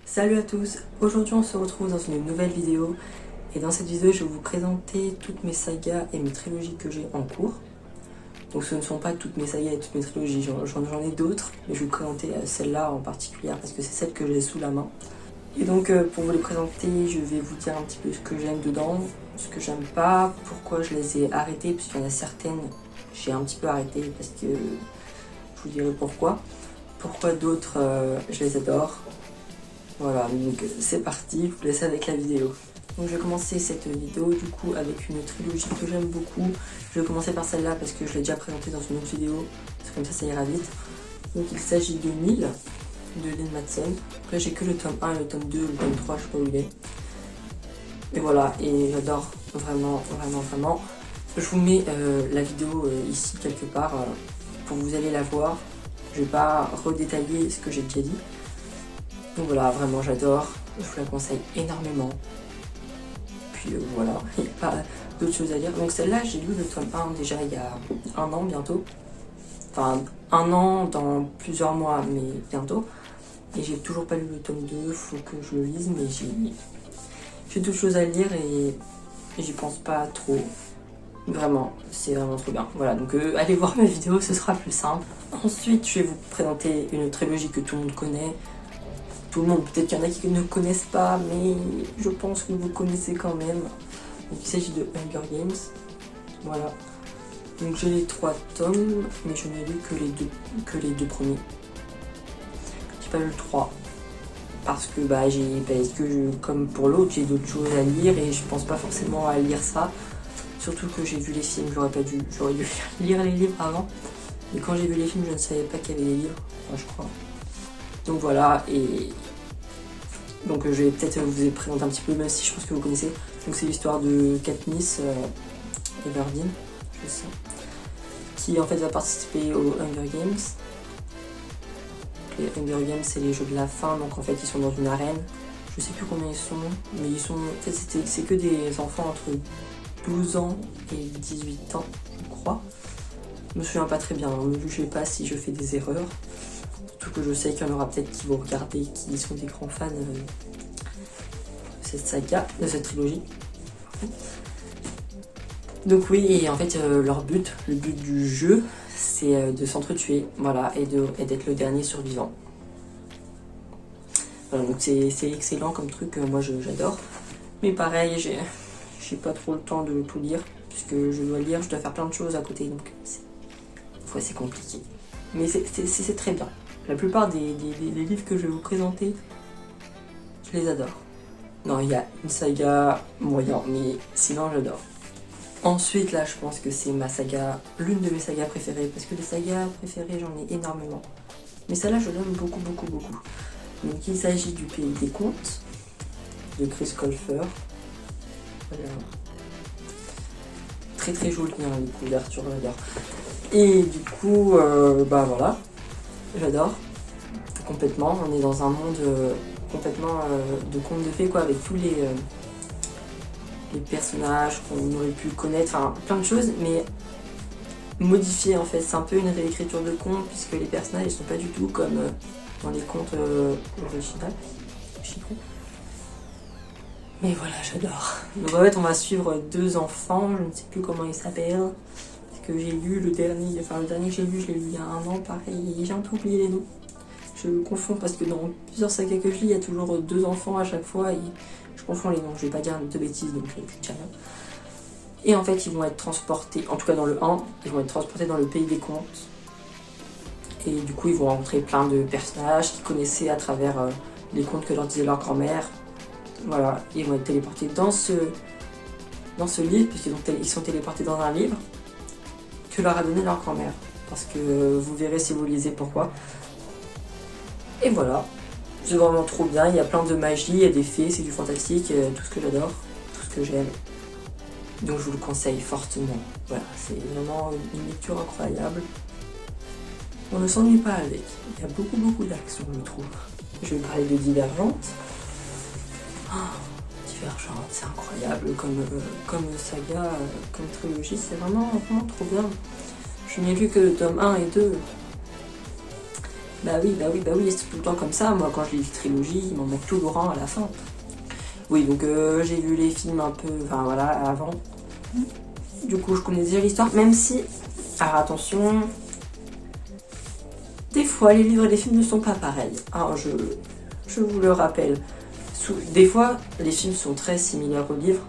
Salut à tous, aujourd'hui on se retrouve dans une nouvelle vidéo et dans cette vidéo je vais vous présenter toutes mes sagas et mes trilogies que j'ai en cours. Donc ce ne sont pas toutes mes sagas et toutes mes trilogies, j'en ai d'autres, mais je vais vous présenter celle-là en particulier parce que c'est celle que j'ai sous la main. Et donc pour vous les présenter, je vais vous dire un petit peu ce que j'aime dedans, ce que j'aime pas, pourquoi je les ai arrêtées, puisqu'il y en a certaines j'ai un petit peu arrêté parce que je vous dirai pourquoi. Pourquoi d'autres je les adore. Voilà, donc c'est parti, je vous laisse avec la vidéo. Donc je vais commencer cette vidéo du coup avec une trilogie que j'aime beaucoup. Je vais commencer par celle-là parce que je l'ai déjà présentée dans une autre vidéo, parce que comme ça ira vite. Donc il s'agit de Nil, de Lynn Matson. Là j'ai que le tome 1 et le tome 2, le tome 3 je sais pas où il est. Et voilà, et j'adore vraiment. Je vous mets la vidéo ici quelque part pour que vous allez la voir. Je vais pas redétailler ce que j'ai déjà dit. Donc voilà, vraiment j'adore, je vous la conseille énormément. Puis voilà, il n'y a pas d'autre chose à dire. Donc celle-là, j'ai lu le tome 1 déjà il y a un an bientôt. Enfin, un an dans plusieurs mois, mais bientôt. Et j'ai toujours pas lu le tome 2, faut que je le lise, mais j'ai d'autres choses à lire et j'y pense pas trop. Vraiment, c'est vraiment trop bien. Voilà, donc allez voir ma vidéo, ce sera plus simple. Ensuite, je vais vous présenter une trilogie que tout le monde connaît. Tout le monde, peut-être qu'il y en a qui ne connaissent pas, mais je pense que vous connaissez quand même. Donc, il s'agit de Hunger Games. Voilà. Donc j'ai les 3 tomes, mais je n'ai lu que les deux premiers. J'ai pas lu le 3. Parce que comme pour l'autre, j'ai d'autres choses à lire et je pense pas forcément à lire ça. Surtout que j'ai vu les films, j'aurais dû lire les livres avant. Mais quand j'ai vu les films, je ne savais pas qu'il y avait des livres, enfin, je crois. Donc voilà, et donc je vais peut-être vous présenter un petit peu, même si je pense que vous connaissez. Donc c'est l'histoire de Katniss Everdeen, je sais, qui en fait va participer aux Hunger Games. Les Hunger Games, c'est les jeux de la faim, donc en fait ils sont dans une arène. Je sais plus combien ils sont, mais ils sont, en fait c'est que des enfants entre 12 ans et 18 ans, je crois. Je me souviens pas très bien, ne me jugez pas si je fais des erreurs. Surtout que je sais qu'il y en aura peut-être qui vont regarder, qui sont des grands fans de cette saga, de cette trilogie. Donc oui, et en fait leur but, le but du jeu, c'est de s'entretuer, voilà, et d'être le dernier survivant. Voilà, donc c'est excellent comme truc, moi j'adore. Mais pareil, j'ai pas trop le temps de tout lire, puisque je dois faire plein de choses à côté, donc c'est compliqué. Mais c'est très bien. La plupart des livres que je vais vous présenter, je les adore. Non, il y a une saga moyen, mais sinon j'adore. Ensuite, là, je pense que c'est l'une de mes sagas préférées, parce que les sagas préférées, j'en ai énormément. Mais celle-là, je l'aime beaucoup. Donc, il s'agit du Pays des Contes, de Chris Colfer. Voilà. Très joli, hein, les couvertures, j'adore. Et du coup, bah voilà, j'adore complètement. On est dans un monde complètement de contes de fées, quoi, avec tous les personnages qu'on aurait pu connaître, enfin plein de choses, mais modifiés en fait. C'est un peu une réécriture de contes, puisque les personnages ils sont pas du tout comme dans les contes originaux. Mais voilà, j'adore. Donc en fait, on va suivre 2 enfants, je ne sais plus comment ils s'appellent. Que j'ai lu le dernier que j'ai lu, je l'ai lu il y a un an, pareil, et j'ai un peu oublié les noms. Je confonds parce que dans plusieurs sagas que je lis, il y a toujours 2 enfants à chaque fois et je confonds les noms. Je vais pas dire de bêtises, donc je ne dis rien. Et en fait, ils vont être transportés, en tout cas dans le 1, ils vont être transportés dans le Pays des Contes. Et du coup, ils vont rencontrer plein de personnages qu'ils connaissaient à travers les contes que leur disait leur grand-mère. Voilà, ils vont être téléportés dans ce livre, puisqu'ils sont téléportés dans un livre que leur a donné leur grand-mère, parce que vous verrez si vous lisez pourquoi. Et voilà, c'est vraiment trop bien, il y a plein de magie, il y a des fées, c'est du fantastique, tout ce que j'adore, tout ce que j'aime. Donc je vous le conseille fortement. Voilà, c'est vraiment une lecture incroyable. On ne s'ennuie pas avec. Il y a beaucoup d'action, je trouve. Je vais parler de Divergente. Divergente, c'est incroyable comme saga, comme trilogie, c'est vraiment trop bien. Je n'ai lu que le tome 1 et 2. Bah oui, c'est tout le temps comme ça. Moi, quand je lis les trilogies, ils m'en mettent tout le rang à la fin. Oui, donc j'ai vu les films un peu, enfin voilà, avant. Du coup, je connais déjà l'histoire, même si, alors attention, des fois, les livres et les films ne sont pas pareils. Alors, je vous le rappelle. Des fois, les films sont très similaires aux livres.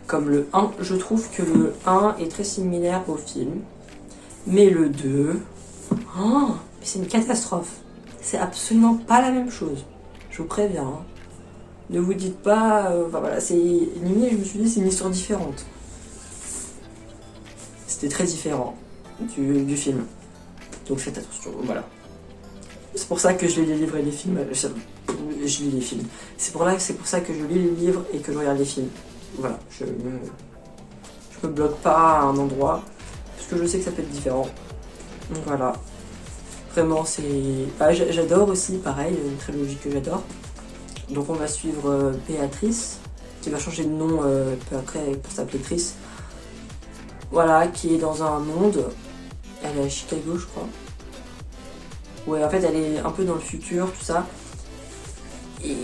Comme le 1, je trouve que le 1 est très similaire au film. Mais le 2, c'est une catastrophe. C'est absolument pas la même chose. Je vous préviens. Hein. Ne vous dites pas... voilà, c'est limite, je me suis dit, c'est une histoire différente. C'était très différent du film. Donc faites attention, voilà. C'est pour ça que je lis les livres et les films. Je lis les films. C'est pour ça que je lis les livres et que je regarde les films. Voilà, je me bloque pas à un endroit, parce que je sais que ça peut être différent. Donc voilà. Vraiment, c'est... j'adore aussi, pareil, une trilogie que j'adore. Donc on va suivre Béatrice, qui va changer de nom peu après pour s'appeler Trice. Voilà, qui est dans un monde... Elle est à Chicago, je crois. Ouais, en fait, elle est un peu dans le futur, tout ça. Et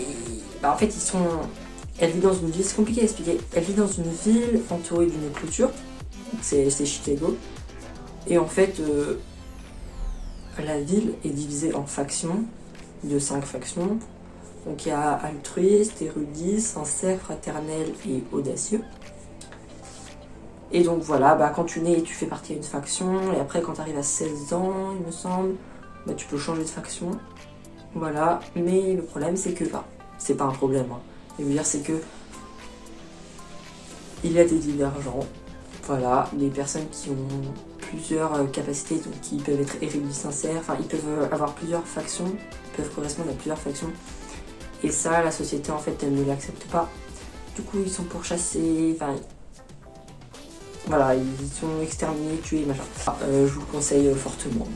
en fait, elle vit dans une ville, c'est compliqué à expliquer. Elle vit dans une ville entourée d'une clôture. C'est Chicago. Et en fait, la ville est divisée en factions, de 5 factions. Donc il y a altruiste, érudit, sincère, fraternel et audacieux. Et donc voilà, quand tu nais, tu fais partie d'une faction. Et après, quand tu arrives à 16 ans, il me semble, tu peux changer de faction. Voilà, mais le problème c'est que, c'est pas un problème, hein. Je veux dire, c'est que il y a des divergents. Voilà, des personnes qui ont plusieurs capacités, donc qui peuvent être érudits, sincères, ils peuvent avoir plusieurs factions, ils peuvent correspondre à plusieurs factions. Et ça, la société en fait, elle ne l'accepte pas. Du coup, ils sont pourchassés, voilà, ils sont exterminés, tués, machin. Je vous le conseille fortement,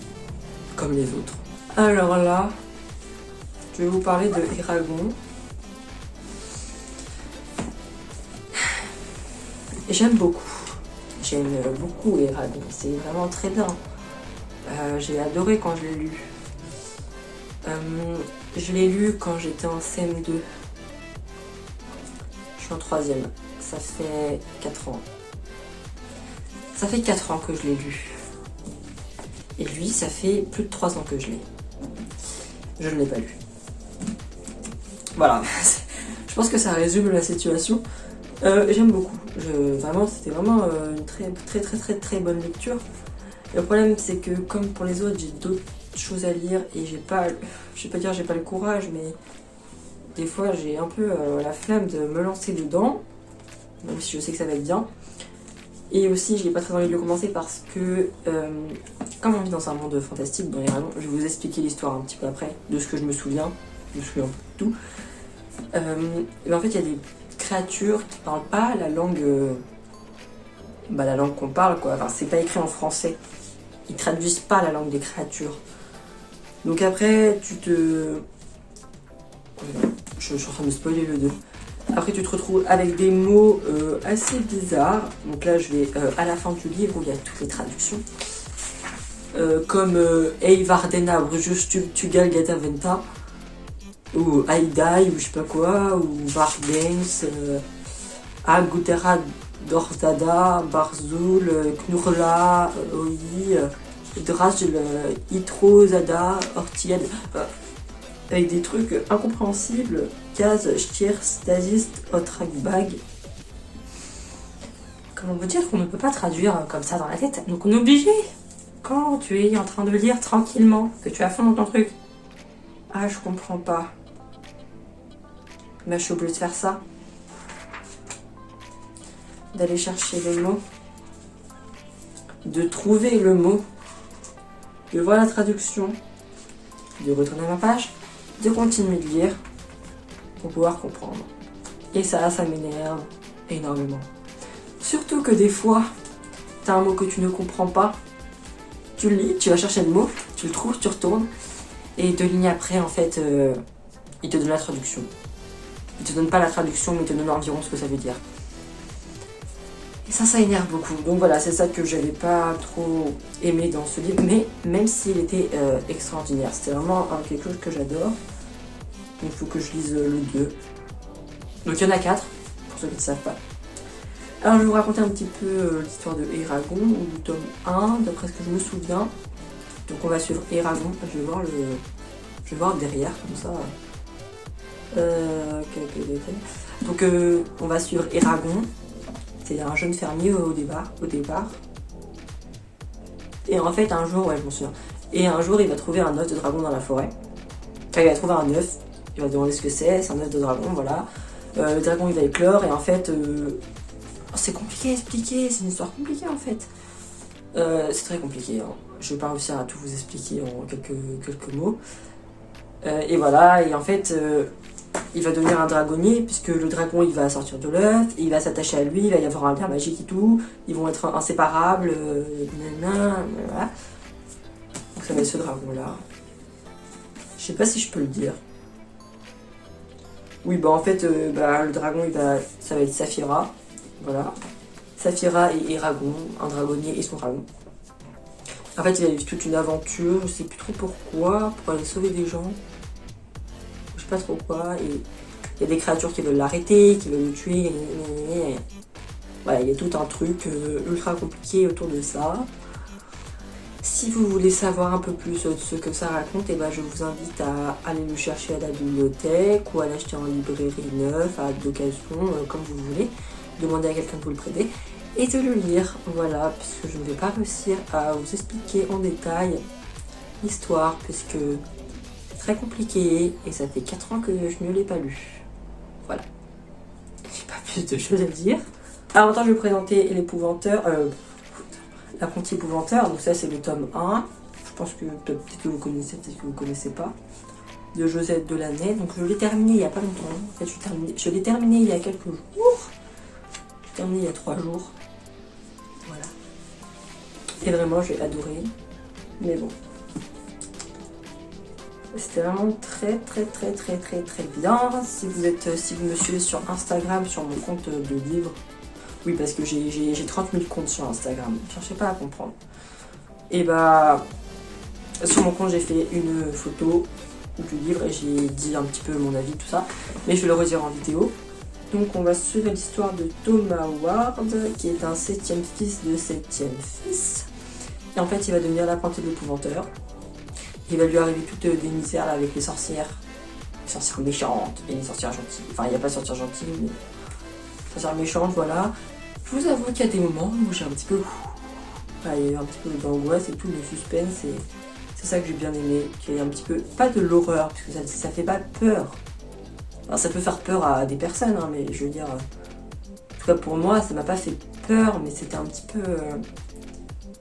comme les autres. Alors là, je vais vous parler de Eragon. J'aime beaucoup Eragon, c'est vraiment très bien. J'ai adoré quand je l'ai lu. Je l'ai lu quand j'étais en CM2. Je suis en 3e. Ça fait 4 ans. Ça fait 4 ans que je l'ai lu. Et lui, ça fait plus de 3 ans que je l'ai. Je ne l'ai pas lu. Voilà. Je pense que ça résume la situation. J'aime beaucoup. C'était vraiment une très bonne lecture. Le problème, c'est que comme pour les autres, j'ai d'autres choses à lire et je vais pas dire j'ai pas le courage, mais des fois j'ai un peu la flamme de me lancer dedans, même si je sais que ça va être bien. Et aussi, je n'ai pas très envie de le commencer parce que, comme on vit dans un monde fantastique, je vais vous expliquer l'histoire un petit peu après, de ce que je me souviens. Je me souviens de tout. En fait, il y a des créatures qui ne parlent pas la langue, la langue qu'on parle, quoi. C'est pas écrit en français. Ils traduisent pas la langue des créatures. Donc après, je suis en train de spoiler le 2. Après, tu te retrouves avec des mots assez bizarres. Donc là, je vais à la fin du livre où il y a toutes les traductions. Comme Eivardena Brujus Tugal Gataventa, ou Aidai, ou je sais pas quoi, ou Vardens, Agutera Dordada, Barzul, Knurla, Oi, Drajl, Itrozada, Ortiel. Avec des trucs incompréhensibles. Kaz, Shtir, Stasis, Otragbag. Comment vous dire qu'on ne peut pas traduire comme ça dans la tête? Donc on est obligé. Quand tu es en train de lire tranquillement, que tu as fond dans ton truc. Ah, je comprends pas. Je suis obligée de faire ça. D'aller chercher le mot. De trouver le mot. De voir la traduction. De retourner ma page. De continuer de lire. Pour pouvoir comprendre. Et ça m'énerve énormément. Surtout que des fois, t'as un mot que tu ne comprends pas. Tu le lis, tu vas chercher le mot, tu tu le trouves, tu retournes, et 2 lignes après, en fait, il te donne la traduction. Il te donne pas la traduction, mais il te donne environ ce que ça veut dire. Et ça énerve beaucoup. Donc voilà, c'est ça que j'avais pas trop aimé dans ce livre, mais même s'il était extraordinaire, c'était vraiment quelque chose que j'adore. Il faut que je lise le 2. Donc il y en a 4, pour ceux qui ne savent pas. Alors je vais vous raconter un petit peu l'histoire de Eragon, ou du tome 1, d'après ce que je me souviens. Donc on va suivre Eragon, je vais voir derrière, comme ça. Donc on va suivre Eragon, c'est un jeune fermier au départ. Et en fait un jour, ouais je m'en souviens, et un jour il va trouver un œuf de dragon dans la forêt. Enfin il va trouver un œuf, il va demander ce que c'est un œuf de dragon, voilà. Le dragon il va éclore, et en fait c'est compliqué à expliquer, c'est une histoire compliquée en fait. C'est très compliqué, hein. Je vais pas réussir à tout vous expliquer en quelques mots. Et voilà, et en fait il va devenir un dragonnier, puisque le dragon il va sortir de l'œuf, il va s'attacher à lui, il va y avoir un lien magique et tout, ils vont être inséparables, voilà. Donc ça va être ce dragon là. Je sais pas si je peux le dire. Oui bah en fait le dragon ça va être Saphira, voilà. Saphira et Eragon, un dragonnier et son dragon. En fait il va vivre toute une aventure, je sais plus trop pourquoi, pour aller sauver des gens. Je sais pas trop quoi, et il y a des créatures qui veulent l'arrêter, qui veulent le tuer, voilà, il y a tout un truc ultra compliqué autour de ça. Si vous voulez savoir un peu plus de ce que ça raconte, et je vous invite à aller le chercher à la bibliothèque ou à l'acheter en librairie neuf, à d'occasion, comme vous voulez. Demandez à quelqu'un de vous le prêter et de le lire, voilà, puisque je ne vais pas réussir à vous expliquer en détail l'histoire, puisque très compliqué et ça fait 4 ans que je ne l'ai pas lu. Voilà. J'ai pas plus de choses à dire. Alors maintenant je vais vous présenter l'épouvanteur, l'apprenti épouvanteur. Donc ça c'est le tome 1. Je pense que peut-être que vous connaissez, peut-être que vous connaissez pas. De Josette Delaney. Donc je l'ai terminé il y a pas longtemps. En fait je l'ai terminé il y a quelques jours. Je l'ai terminé il y a 3 jours. Voilà. Et vraiment j'ai adoré. Mais bon. C'était vraiment très bien. Si vous me suivez sur Instagram, sur mon compte de livres, oui parce que j'ai 30 000 comptes sur Instagram, ne cherchez pas à comprendre. Et sur mon compte j'ai fait une photo du livre et j'ai dit un petit peu mon avis, tout ça, mais je vais le redire en vidéo. Donc on va suivre l'histoire de Thomas Ward, qui est un 7e fils de 7e fils. Et en fait il va devenir l'apprenti de l'épouvanteur. Il va lui arriver toutes des misères là, avec les sorcières méchantes et les sorcières gentilles. Enfin, il n'y a pas de sorcières gentilles, mais sorcières méchantes, voilà. Je vous avoue qu'il y a des moments où j'ai un petit peu... il y a un petit peu d'angoisse et tout, le suspense, et c'est ça que j'ai bien aimé. Qu'il y ait un petit peu... Pas de l'horreur, parce que ça fait pas peur. Alors, ça peut faire peur à des personnes, hein, mais je veux dire... En tout cas, pour moi, ça m'a pas fait peur, mais c'était un petit peu...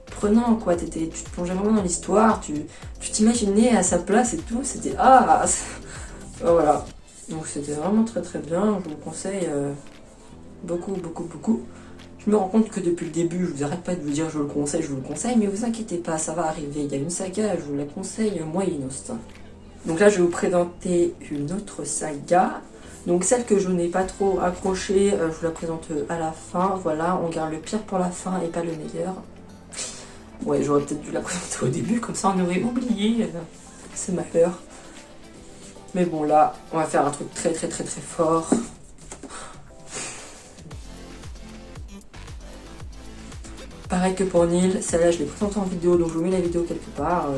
prenant quoi, tu te plongeais vraiment dans l'histoire, tu t'imaginais à sa place et tout, c'était voilà, donc c'était vraiment très bien, je vous le conseille beaucoup. Je me rends compte que depuis le début, je vous arrête pas de vous dire je vous le conseille, mais vous inquiétez pas, ça va arriver, il y a une saga, je vous la conseille moyennost. Donc là je vais vous présenter une autre saga, donc celle que je n'ai pas trop accrochée, je vous la présente à la fin, voilà, on garde le pire pour la fin et pas le meilleur. Ouais, j'aurais peut-être dû la présenter au début, comme ça on aurait oublié ce malheur. Mais bon, là, on va faire un truc très fort. Pareil que pour Neil, celle-là je l'ai présentée en vidéo, donc je vous mets la vidéo quelque part,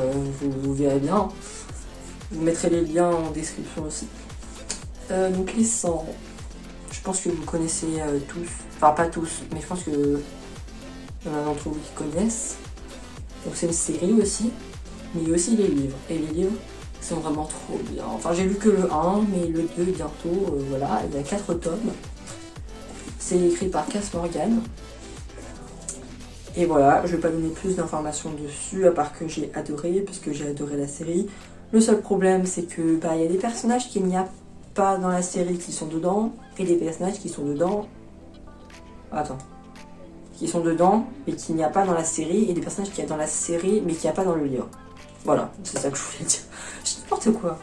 vous verrez bien. Je vous mettrai les liens en description aussi. Donc les 100, je pense que vous connaissez tous, enfin pas tous, mais je pense que il y en a d'entre vous qui connaissent. Donc c'est une série aussi, mais il y a aussi les livres. Et les livres sont vraiment trop bien. Enfin j'ai lu que le 1, mais le 2 bientôt, voilà, il y a 4 tomes. C'est écrit par Cass Morgan. Et voilà, je vais pas donner plus d'informations dessus, à part que j'ai adoré, puisque j'ai adoré la série. Le seul problème c'est que il y a des personnages qu'il n'y a pas dans la série qui sont dedans, et des personnages qui sont dedans... qui sont dedans, mais qu'il n'y a pas dans la série, et des personnages qu'il y a dans la série, mais qu'il n'y a pas dans le livre. Voilà, c'est ça que je voulais dire. Je dis n'importe quoi.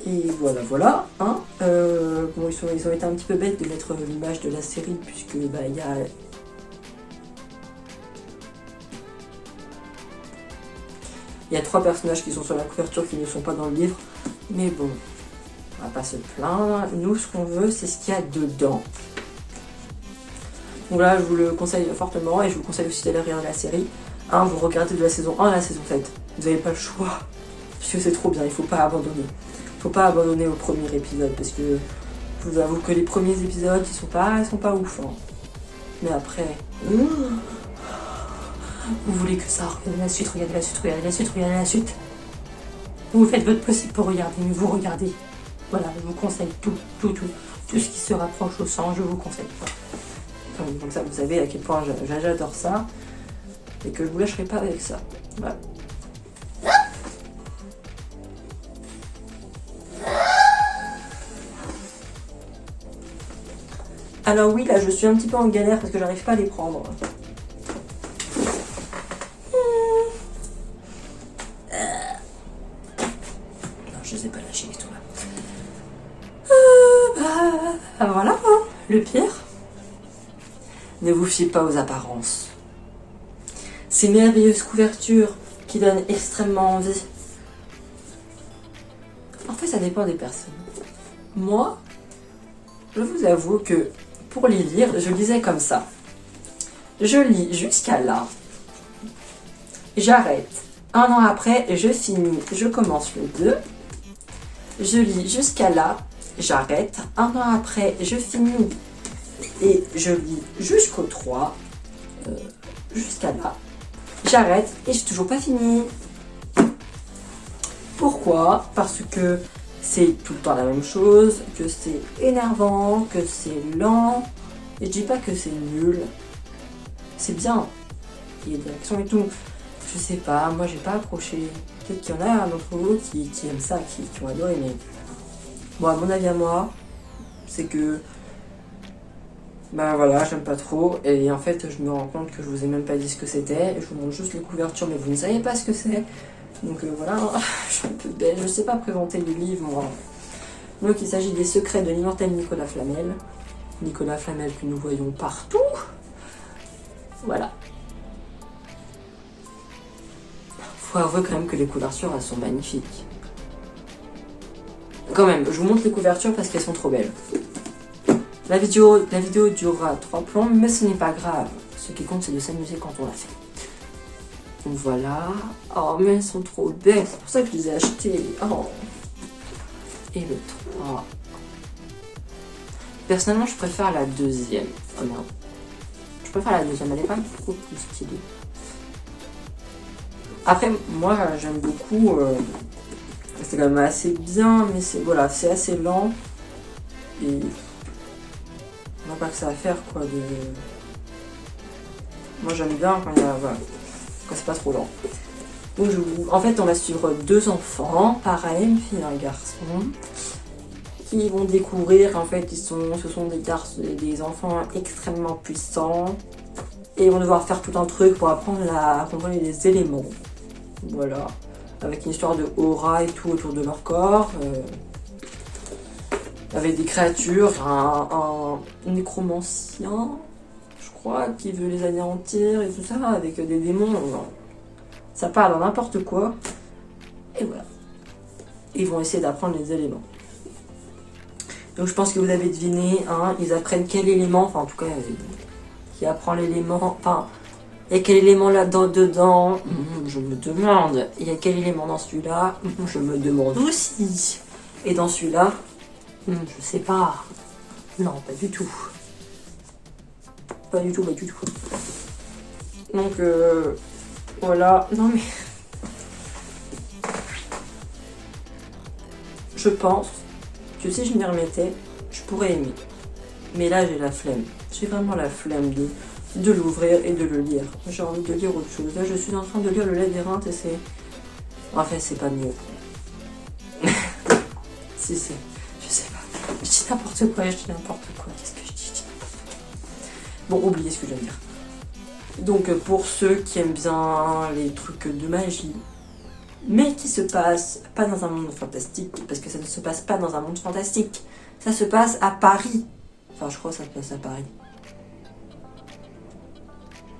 Et voilà. Hein. Bon, ils ont été un petit peu bêtes de mettre l'image de la série, puisque bah, il y a... Il y a 3 personnages qui sont sur la couverture qui ne sont pas dans le livre. Mais bon, on va pas se plaindre. Nous, ce qu'on veut, c'est ce qu'il y a dedans. Donc là, je vous le conseille fortement et je vous conseille aussi d'aller regarder la série. Vous regardez de la saison 1 à la saison 7. Vous n'avez pas le choix. Parce que c'est trop bien, il faut pas abandonner. Il faut pas abandonner au premier épisode. Parce que je vous avoue que les premiers épisodes, ils sont pas ouf. Hein. Mais après... Vous voulez que ça, regardez la suite, regardez la suite, regardez la suite, regardez la suite. Vous faites votre possible pour regarder, mais vous regardez. Voilà, je vous conseille tout ce qui se rapproche au sang, je vous conseille. Comme ça, vous savez à quel point j'adore ça et que je vous lâcherai pas avec ça. Voilà. Alors oui, là, je suis un petit peu en galère parce que j'arrive pas à les prendre. Je sais pas lâcher les tout là. Voilà, le pire. Ne vous fiez pas aux apparences. Ces merveilleuses couvertures qui donnent extrêmement envie. En fait, ça dépend des personnes. Moi, je vous avoue que pour les lire, je lisais comme ça. Je lis jusqu'à là. J'arrête. 1 an après, je finis. Je commence le 2. Je lis jusqu'à là, j'arrête. 1 an après, je finis et je lis jusqu'au 3, jusqu'à là. J'arrête et j'ai toujours pas fini. Pourquoi? Parce que c'est tout le temps la même chose, que c'est énervant, que c'est lent. Et je dis pas que c'est nul. C'est bien. Il y a des actions et tout. Je sais pas, moi j'ai pas accroché. Peut-être qu'il y en a d'entre vous qui aiment ça, qui ont adoré, mais bon, à mon avis à moi, c'est que bah voilà, j'aime pas trop, et en fait je me rends compte que je vous ai même pas dit ce que c'était, je vous montre juste les couvertures, mais vous ne savez pas ce que c'est, donc voilà, je suis un peu belle, je sais pas présenter les livres, moi. Donc il s'agit des secrets de l'immortel Nicolas Flamel, que nous voyons partout, voilà. Faut avouer quand même que les couvertures, elles sont magnifiques. Quand même, je vous montre les couvertures parce qu'elles sont trop belles. La vidéo durera 3 plombs, mais ce n'est pas grave. Ce qui compte, c'est de s'amuser quand on l'a fait. Donc voilà. Oh, mais elles sont trop belles. C'est pour ça que je les ai achetées. Oh. Et le 3. Personnellement, je préfère la deuxième. Oh merde. Je préfère la deuxième, elle est pas beaucoup plus stylée. Après, moi, j'aime beaucoup. C'est quand même assez bien, mais c'est voilà, c'est assez lent. Et on n'a pas que ça à faire, quoi. Moi, j'aime bien quand il y a, voilà, quand c'est pas trop lent. Donc, en fait, on va suivre 2 enfants, pareil, une fille et un garçon, qui vont découvrir. En fait, ce sont des enfants extrêmement puissants. Et ils vont devoir faire tout un truc pour apprendre à contrôler les éléments. Voilà. Avec une histoire de aura et tout autour de leur corps. Avec des créatures, un nécromancien, je crois, qui veut les anéantir et tout ça, avec des démons. Ça parle dans n'importe quoi. Et voilà. Ils vont essayer d'apprendre les éléments. Donc je pense que vous avez deviné, hein, ils apprennent quel élément, enfin en tout cas, qui apprend l'élément, enfin, il y a quel élément là-dedans, je me demande. Il y a quel élément dans celui-là, je me demande aussi. Et dans celui-là, je sais pas. Non, pas du tout. Pas du tout. Donc, voilà. Non mais... Je pense que si je m'y remettais, je pourrais aimer. Mais là, j'ai la flemme. J'ai vraiment la flemme de l'ouvrir et de le lire. J'ai envie de lire autre chose. Là, je suis en train de lire Le Labyrinthe et c'est... En fait, c'est pas mieux. Si, c'est... Je sais pas. Je dis n'importe quoi, Qu'est-ce que je dis n'importe quoi. Bon, oubliez ce que je viens de dire. Donc pour ceux qui aiment bien les trucs de magie, mais qui se passent pas dans un monde fantastique, parce que ça ne se passe pas dans un monde fantastique, ça se passe à Paris. Enfin, je crois que ça se passe à Paris.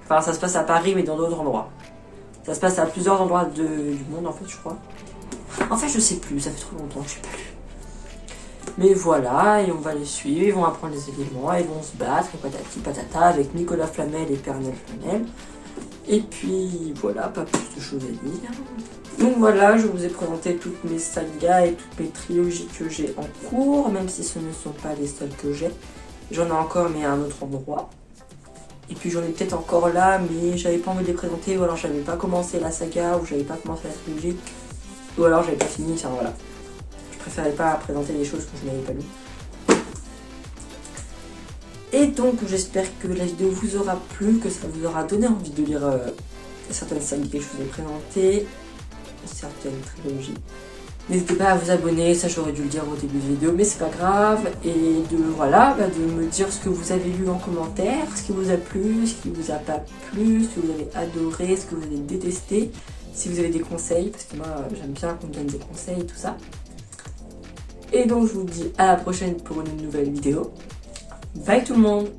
Enfin, ça se passe à Paris, mais dans d'autres endroits. Ça se passe à plusieurs endroits du monde, en fait, je crois. En fait, je sais plus, ça fait trop longtemps que je n'ai pas lu. Mais voilà, et on va les suivre, ils vont apprendre les éléments, ils vont se battre, et patati patata, avec Nicolas Flamel et Pernel Flamel. Et puis voilà, pas plus de choses à dire. Donc voilà, je vous ai présenté toutes mes sagas et toutes mes trilogies que j'ai en cours, même si ce ne sont pas les seules que j'ai. J'en ai encore, mais à un autre endroit. Et puis j'en ai peut-être encore là, mais j'avais pas envie de les présenter, ou alors j'avais pas commencé la saga, ou j'avais pas commencé la trilogie, ou alors j'avais pas fini, enfin voilà. Je préférais pas présenter des choses que je n'avais pas lues. Et donc j'espère que la vidéo vous aura plu, que ça vous aura donné envie de lire certaines sagas que je vous ai présentées, certaines trilogies. N'hésitez pas à vous abonner, ça j'aurais dû le dire au début de la vidéo, mais c'est pas grave. Et de me dire ce que vous avez lu en commentaire, ce qui vous a plu, ce qui vous a pas plu, ce que vous avez adoré, ce que vous avez détesté. Si vous avez des conseils, parce que moi j'aime bien qu'on me donne des conseils et tout ça. Et donc je vous dis à la prochaine pour une nouvelle vidéo. Bye tout le monde!